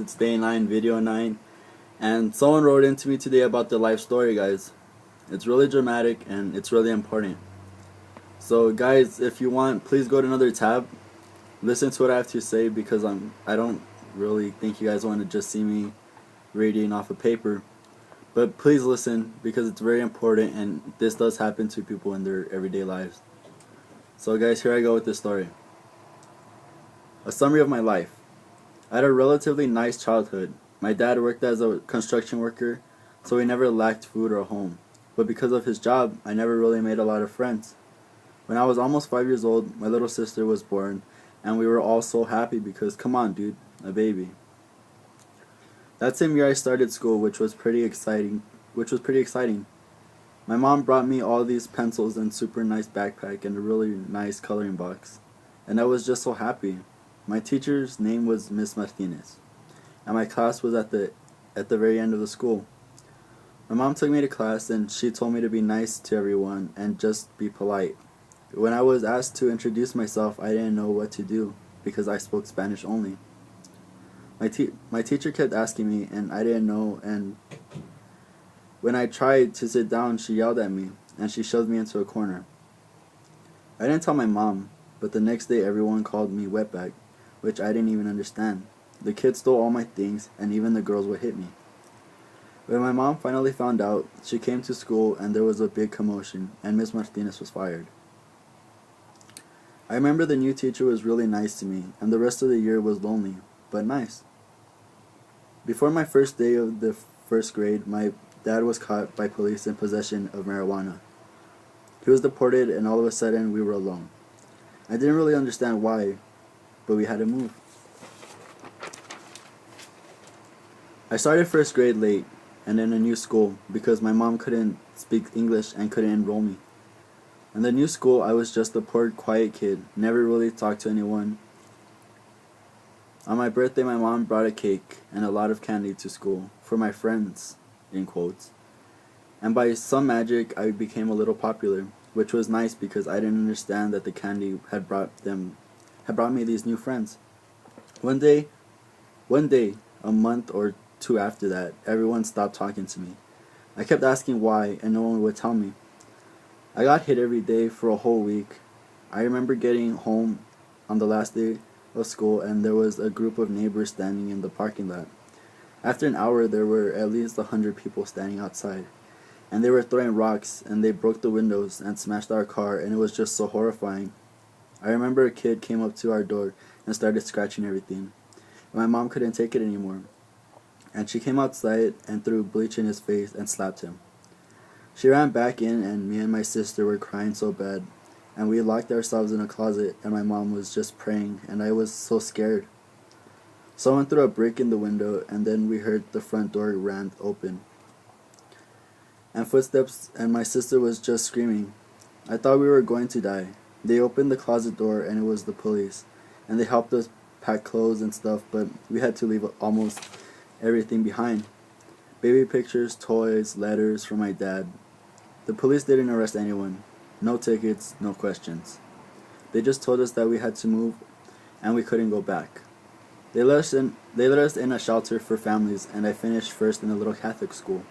It's day 9, video 9. And someone wrote into me today about their life story, guys. It's really dramatic and it's really important. So, guys, if you want, please go to another tab. Listen to what I have to say because I don't really think you guys want to just see me reading off a paper. But please listen because it's very important and this does happen to people in their everyday lives. So, guys, here I go with this story. A summary of my life. I had a relatively nice childhood. My dad worked as a construction worker, so we never lacked food or a home. But because of his job, I never really made a lot of friends. When I was almost 5 years old, my little sister was born, and we were all so happy because, come on, dude, a baby. That same year I started school, which was pretty exciting. My mom brought me all these pencils and super nice backpack and a really nice coloring box, and I was just so happy. My teacher's name was Miss Martinez, and my class was at the very end of the school. My mom took me to class and she told me to be nice to everyone and just be polite. When I was asked to introduce myself, I didn't know what to do because I spoke Spanish only. My teacher kept asking me and I didn't know, and when I tried to sit down, she yelled at me and she shoved me into a corner. I didn't tell my mom, but the next day everyone called me wetback, which I didn't even understand. The kids stole all my things, and even the girls would hit me. When my mom finally found out, she came to school and there was a big commotion, and Miss Martinez was fired. I remember the new teacher was really nice to me, and the rest of the year was lonely, but nice. Before my first day of the first grade, my dad was caught by police in possession of marijuana. He was deported, and all of a sudden we were alone. I didn't really understand why, but we had to move. I started first grade late and in a new school because my mom couldn't speak English and couldn't enroll me. In the new school, I was just a poor, quiet kid, never really talked to anyone. On my birthday, my mom brought a cake and a lot of candy to school for my friends, in quotes. And by some magic, I became a little popular, which was nice because I didn't understand that the candy had brought me these new friends. One day, a month or two after that, everyone stopped talking to me. I kept asking why, and no one would tell me. I got hit every day for a whole week. I remember getting home on the last day of school, and there was a group of neighbors standing in the parking lot. After an hour, there were at least 100 people standing outside, and they were throwing rocks, and they broke the windows and smashed our car, and it was just so horrifying. I remember a kid came up to our door and started scratching everything. My mom couldn't take it anymore, and she came outside and threw bleach in his face and slapped him. She ran back in, and me and my sister were crying so bad, and we locked ourselves in a closet, and my mom was just praying, and I was so scared. Someone threw a brick in the window, and then we heard the front door rammed open, and footsteps, and my sister was just screaming. I thought we were going to die. They opened the closet door, and it was the police, and they helped us pack clothes and stuff, but we had to leave almost everything behind. Baby pictures, toys, letters from my dad. The police didn't arrest anyone. No tickets, no questions. They just told us that we had to move and we couldn't go back. They let us in a shelter for families, and I finished first in a little Catholic school.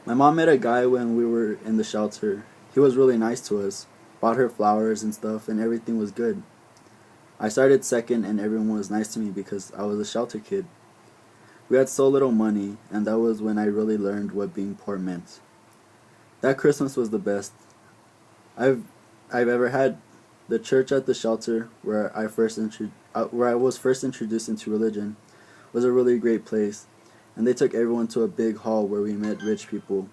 My mom met a guy when we were in the shelter. He was really nice to us, bought her flowers and stuff, and everything was good. I started second, and everyone was nice to me because I was a shelter kid. We had so little money, and that was when I really learned what being poor meant. That Christmas was the best I've ever had. The church at the shelter where I was first introduced into religion was a really great place, and they took everyone to a big hall where we met rich people,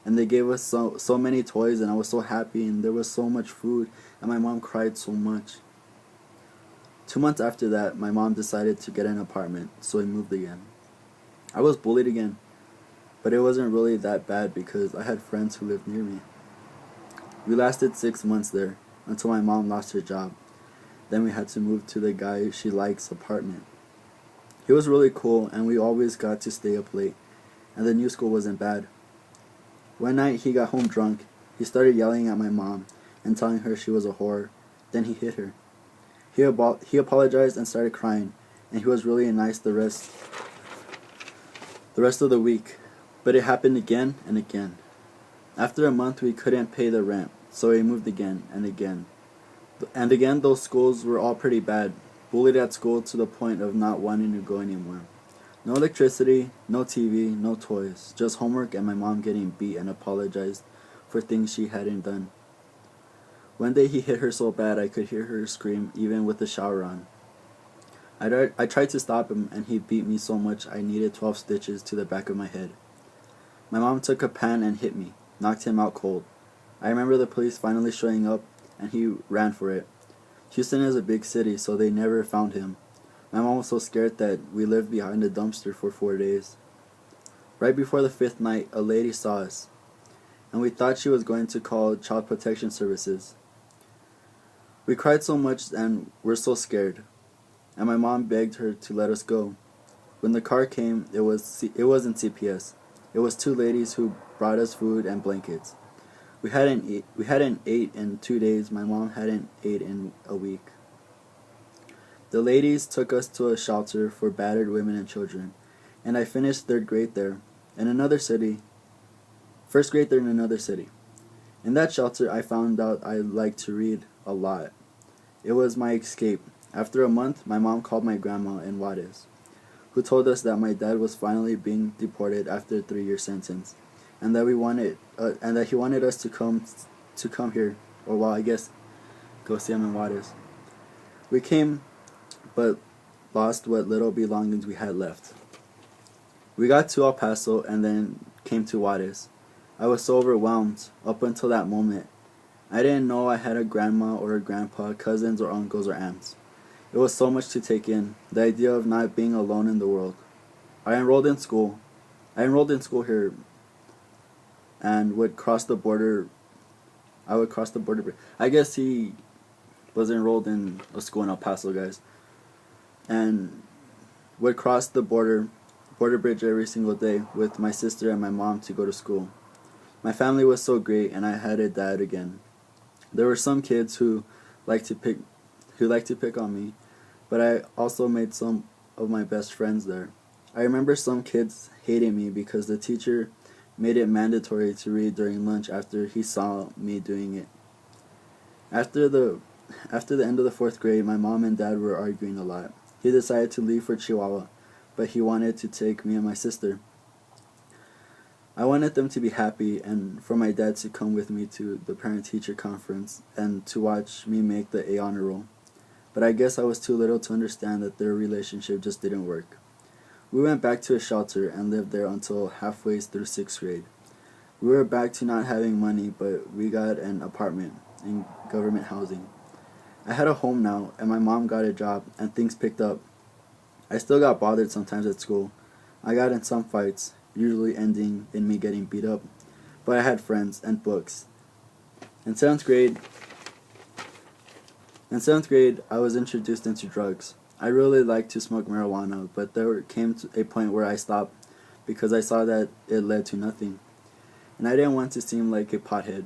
and they gave us so many toys, and I was so happy, and there was so much food, and my mom cried so much. 2 months after that, my mom decided to get an apartment, so we moved again. I was bullied again, but it wasn't really that bad because I had friends who lived near me. We lasted 6 months there until my mom lost her job. Then we had to move to the guy she likes' apartment. He was really cool, and we always got to stay up late, and the new school wasn't bad. One night he got home drunk. He started yelling at my mom and telling her she was a whore. Then he hit her. He apologized and started crying, and he was really nice the rest of the week. But it happened again and again. After a month, we couldn't pay the rent, so we moved again and again. And again, those schools were all pretty bad. Bullied at school to the point of not wanting to go anymore. No electricity, no TV, no toys, just homework and my mom getting beat and apologized for things she hadn't done. One day he hit her so bad I could hear her scream even with the shower on. I tried to stop him and he beat me so much I needed 12 stitches to the back of my head. My mom took a pan and hit me, knocked him out cold. I remember the police finally showing up and he ran for it. Houston is a big city, so they never found him. My mom was so scared that we lived behind a dumpster for 4 days. Right before the 5th night, a lady saw us, and we thought she was going to call Child Protection Services. We cried so much and were so scared, and my mom begged her to let us go. When the car came, it wasn't CPS. It was 2 ladies who brought us food and blankets. We hadn't ate in 2 days. My mom hadn't ate in a week. The ladies took us to a shelter for battered women and children, and I finished 3rd grade there, in another city. 1st grade there in another city. In that shelter, I found out I liked to read a lot. It was my escape. After a month, my mom called my grandma in Juarez, who told us that my dad was finally being deported after a 3-year sentence, and that he wanted us to come here, or well, I guess go see him in Juarez. We came, but lost what little belongings we had left. We got to El Paso and then came to Juarez. I was so overwhelmed up until that moment. I didn't know I had a grandma or a grandpa, cousins or uncles or aunts. It was so much to take in, the idea of not being alone in the world. I enrolled in school here and would cross the border. I guess he was enrolled in a school in El Paso, guys. And would cross the border bridge every single day with my sister and my mom to go to school. My family was so great and I had a dad again. There were some kids who liked to pick on me, but I also made some of my best friends there. I remember some kids hating me because the teacher made it mandatory to read during lunch after he saw me doing it. After the end of the 4th grade, my mom and dad were arguing a lot. He decided to leave for Chihuahua, but he wanted to take me and my sister. I wanted them to be happy and for my dad to come with me to the parent-teacher conference and to watch me make the A honor roll. But I guess I was too little to understand that their relationship just didn't work. We went back to a shelter and lived there until halfway through 6th grade. We were back to not having money, but we got an apartment in government housing. I had a home now, and my mom got a job, and things picked up. I still got bothered sometimes at school. I got in some fights, usually ending in me getting beat up, but I had friends and books. In 7th grade, I was introduced into drugs. I really liked to smoke marijuana, but there came to a point where I stopped because I saw that it led to nothing, and I didn't want to seem like a pothead.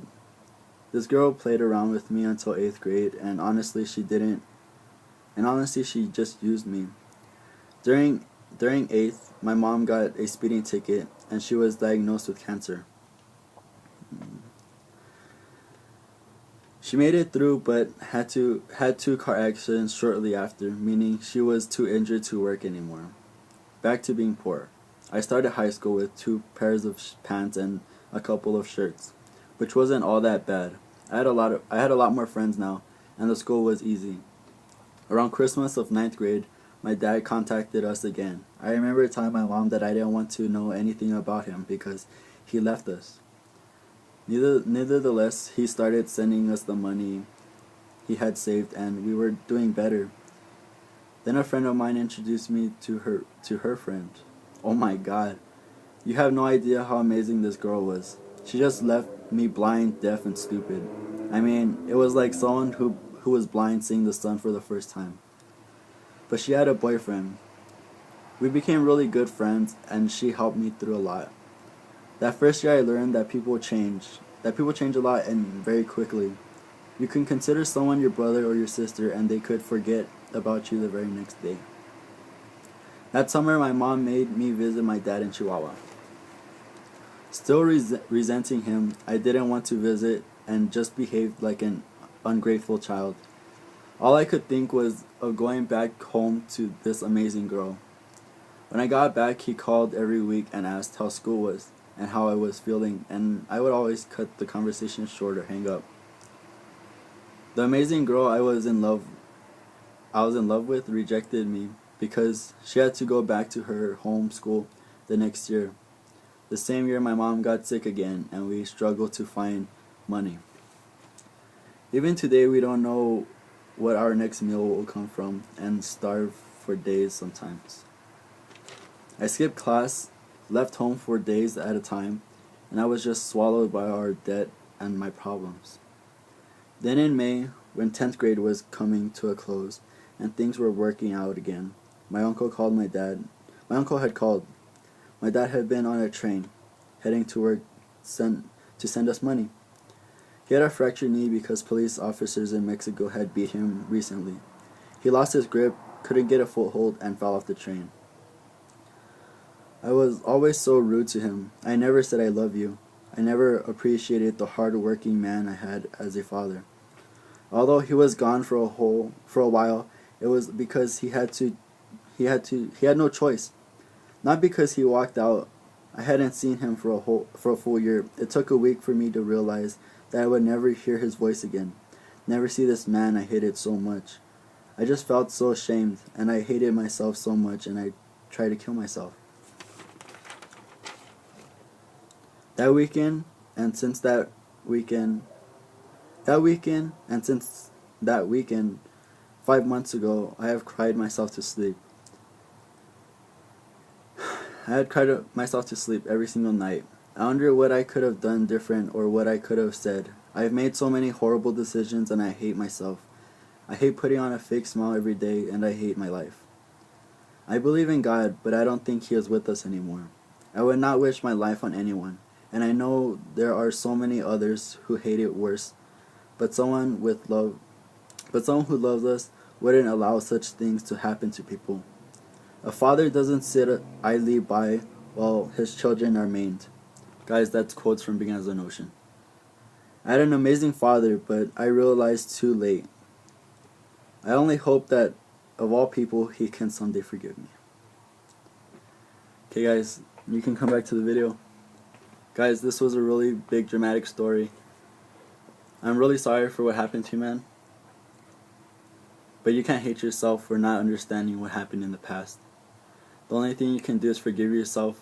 This girl played around with me until 8th grade, and honestly she just used me. During 8th, my mom got a speeding ticket, and she was diagnosed with cancer. She made it through, but had 2 car accidents shortly after, meaning she was too injured to work anymore. Back to being poor. I started high school with 2 pairs of pants and a couple of shirts, which wasn't all that bad. I had a lot more friends now, and the school was easy. Around Christmas of 9th grade, my dad contacted us again. I remember telling my mom that I didn't want to know anything about him because he left us. Nevertheless, he started sending us the money he had saved, and we were doing better. Then a friend of mine introduced me to her friend. Oh my God. You have no idea how amazing this girl was. She just left me blind, deaf, and stupid. I mean, it was like someone who was blind seeing the sun for the first time. But she had a boyfriend. We became really good friends, and she helped me through a lot. That first year I learned that people change a lot and very quickly. You can consider someone your brother or your sister, and they could forget about you the very next day. That summer, my mom made me visit my dad in Chihuahua. Still resenting him, I didn't want to visit and just behaved like an ungrateful child. All I could think was of going back home to this amazing girl. When I got back, he called every week and asked how school was and how I was feeling, and I would always cut the conversation short or hang up. The amazing girl I was in love with rejected me because she had to go back to her home school the next year. The same year my mom got sick again and we struggled to find money. Even today we don't know what our next meal will come from and starve for days sometimes. I skipped class, left home for days at a time, and I was just swallowed by our debt and my problems. Then in May, when 10th grade was coming to a close and things were working out again, my uncle called my dad. My uncle had called. My dad had been on a train, heading to work to send us money. He had a fractured knee because police officers in Mexico had beat him recently. He lost his grip, couldn't get a foothold, and fell off the train. I was always so rude to him. I never said I love you. I never appreciated the hard-working man I had as a father. Although he was gone for a while, it was because he had no choice. Not because he walked out. I hadn't seen him for a full year. It took a week for me to realize that I would never hear his voice again. Never see this man I hated so much. I just felt so ashamed, and I hated myself so much, and I tried to kill myself. That weekend, and since that weekend, 5 months ago, I have cried myself to sleep. I had cried myself to sleep every single night. I wonder what I could have done different or what I could have said. I have made so many horrible decisions and I hate myself. I hate putting on a fake smile every day and I hate my life. I believe in God, but I don't think He is with us anymore. I would not wish my life on anyone, and I know there are so many others who hate it worse, but someone who loves us wouldn't allow such things to happen to people. A father doesn't sit idly by while his children are maimed. Guys, that's quotes from Beginners of the Ocean. I had an amazing father, but I realized too late. I only hope that, of all people, he can someday forgive me. Okay guys, you can come back to the video. Guys, this was a really big dramatic story. I'm really sorry for what happened to you, man. But you can't hate yourself for not understanding what happened in the past. The only thing you can do is forgive yourself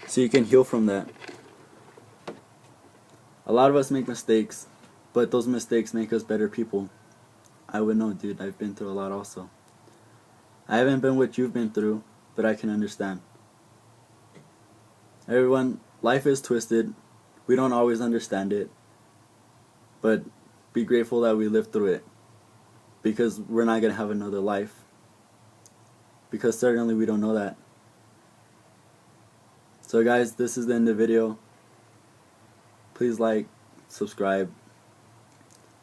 so you can heal from that. A lot of us make mistakes, but those mistakes make us better people. I would know, dude. I've been through a lot also. I haven't been what you've been through, but I can understand. Everyone, life is twisted. We don't always understand it. But be grateful that we lived through it. Because we're not going to have another life. Because certainly we don't know that. So guys, this is the end of the video. Please like, subscribe,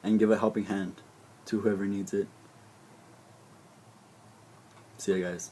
and give a helping hand to whoever needs it. See ya guys.